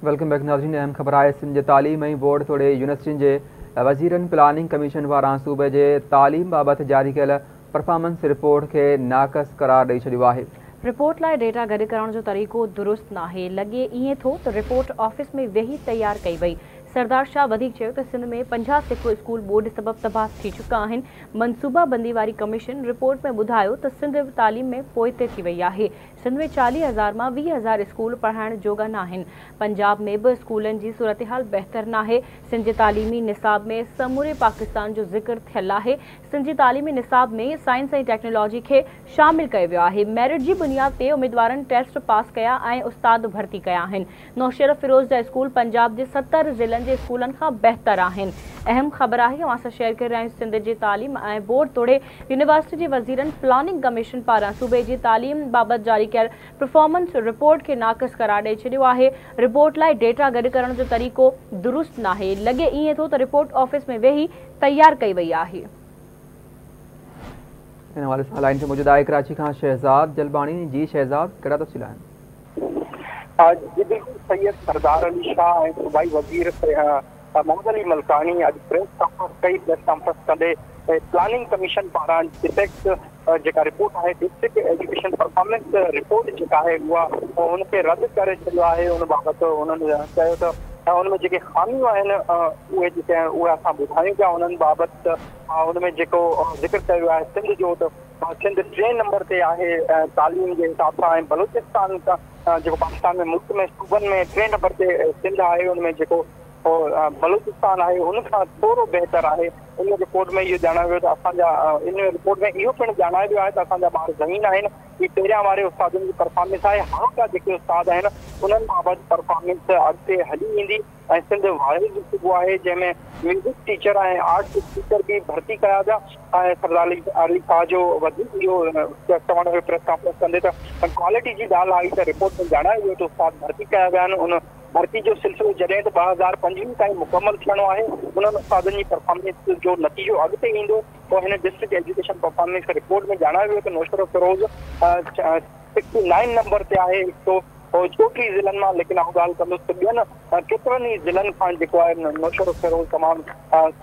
Welcome back नाज़रीन। अहम ख़बर आहे सिंध जे तालीम ऐं बोर्ड तोड़े यूनिवर्सिटियुनि जे वज़ीरनि प्लानिंग कमीशन पारां सूबे जे तालीम बाबति जारी कयल परफॉर्मेंस रिपोर्ट खे नाक़स करार ॾेई छॾियो आहे। रिपोर्ट लाइ डेटा गॾु करण जो तरीक़ो दुरुस्त नाहे। लॻे ईअं थो त रिपोर्ट ऑफिस में वेही तयार कई वई। सरदार शाह वधीक चयो त सिंध में 50 सिको स्कूल बोर्ड सबब तबाह थी चुका आहिनि। मनसूबा बंदी वारी कमीशन रिपोर्ट में ॿुधायो त सिंध तालीम में पोइते थी वई आहे। सिंध में 40,000 मां 20,000 स्कूल पढ़ाइण जोगा न आहिनि। पंजाब में बि स्कूलनि जी सूरतहाल बहितर नाहे। सिंध जे तालीमी निसाब में समूरे पाकिस्तान जो ज़िक्र थियल आहे। सिंध जी तालीमी निसाब में साइंस ऐं टेक्नोलॉजी खे शामिल कयो वियो आहे। मेरिट जी बुनियाद ते उम्मीदवारनि टेस्ट पास कया ऐं उस्ताद भर्ती कया आहिनि। नौशेरा फिरोज़ जा स्कूल पंजाब जे 70 ज़िलनि जे स्कूलनि खां बहितर आहिनि। अहम ख़बर आहे अवां सां शेयर करे रहिया आहियूं। सिंध जे तालीम ऐं बोर्ड तोड़े यूनिवर्सिटी जे वज़ीरनि प्लानिंग कमीशन पारां सूबे जी तालीम बाबति जारी कयल परफॉर्मेंस रिपोर्ट खे नाक़स करार ॾेई छॾियो आहे। रिपोर्ट लाइ डेटा गॾु करण जो तरीक़ो दुरुस्त नाहे। लॻे ईअं थो त रिपोर्ट ऑफिस में वेही तयार कई वई आहे। इन हवाले सां लाइन ते मौजूदु आहे कराची खां शहज़ाद जलबाणी। जी शहज़ाद, कहिड़ा तफ़सील आहिनि? जी बिल्कुल सैयद सरदार अली शाह ऐं सूबाई वज़ीर मोहम्मद अली मलकानी अॼु प्रेस कॉन्फ्रेंस कई। प्रेस कॉन्फ्रेंस कंदे प्लानिंग कमीशन पारां डिफेक्ट जेका रिपोर्ट आहे डिस्ट्रिक्ट एजुकेशन परफॉर्मेंस रिपोर्ट जेका आहे उहा उनखे रद्द करे छॾियो आहे। उन बाबति उन्हनि चयो त उनमें जेके ख़ामियूं आहिनि उहे जेके आहिनि उहे असां ॿुधायूं पिया। उन्हनि बाबति उनमें जेको ज़िक्र कयो आहे सिंध जो, त सिंध 3 नंबर ते आहे तालीम जे हिसाब सां। ऐं बलूचिस्तान खां जेको पाकिस्तान में मुल्क में सूबनि में 3 नंबर ते सिंध आहे। उनमें जेको बलूचिस्तान आहे उनखां थोरो बहितर आहे। इन रिपोर्ट में इहो ॼाणायो वियो त असांजा इन रिपोर्ट में इहो पिणु ॼाणायो वियो आहे त असांजा ॿार ज़हीन आहिनि। ही पहिरियां वारे उस्तादनि जी परफॉर्मेंस आहे। हाणोका जेके उस्ताद आहिनि उन्हनि बाबति परफॉर्मेंस अॻिते हली ईंदी। ऐं सिंध वाहिद सूबो आहे जंहिंमें म्यूज़िक टीचर ऐं आर्ट टीचर बि भर्ती कया विया। ऐं सरदार अली शाह जो वधीक इहो चवण हुयो प्रेस कॉन्फ्रेंस कंदे त क्वालिटी जी ॻाल्हि आई त रिपोर्ट में ॼाणायो वियो त उस्ताद भर्ती कया विया आहिनि। उन भर्ती जो सिलसिलो जॾहिं त 2025 ताईं मुकमल थियणो आहे। उन्हनि उस्तादनि जी परफॉर्मेंस जो नतीजो अॻिते ईंदो। पोइ हिन डिस्ट्रिक्ट एजुकेशन परफॉर्मेंस रिपोर्ट में ॼाणायो वियो त नौशेरा फिरोज़ 69 नंबर ते आहे 134 ज़िलनि मां। लेकिन आउं ॻाल्हि कंदुसि त ॿियनि केतिरनि ई ज़िलनि खां जेको आहे नौशेरा फिरोज़ तमामु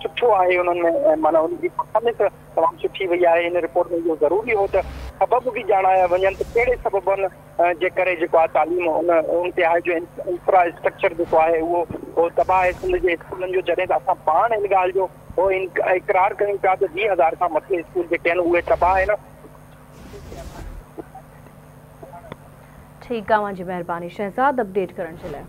सुठो आहे। उन्हनि में माना उनजी परफॉर्मेंस तमामु सुठी वई आहे। हिन रिपोर्ट में इहो ज़रूरी हो त सबब बि ॼाणाया वञनि त कहिड़े सबबनि जे करे जेको आहे तालीम उन ते आहे जो इंफ्रास्ट्रक्चर जेको आहे उहो तबाह आहे सिंध जे स्कूलनि जो। जॾहिं त असां पाण हिन ॻाल्हि जो उहो इक़रार कयूं पिया त 20,000 खां मथे स्कूल जेके आहिनि उहे तबाह आहिनि। ठीकु आहे, मुंहिंजी महिरबानी शहज़ाद अपडेट करण जे लाइ।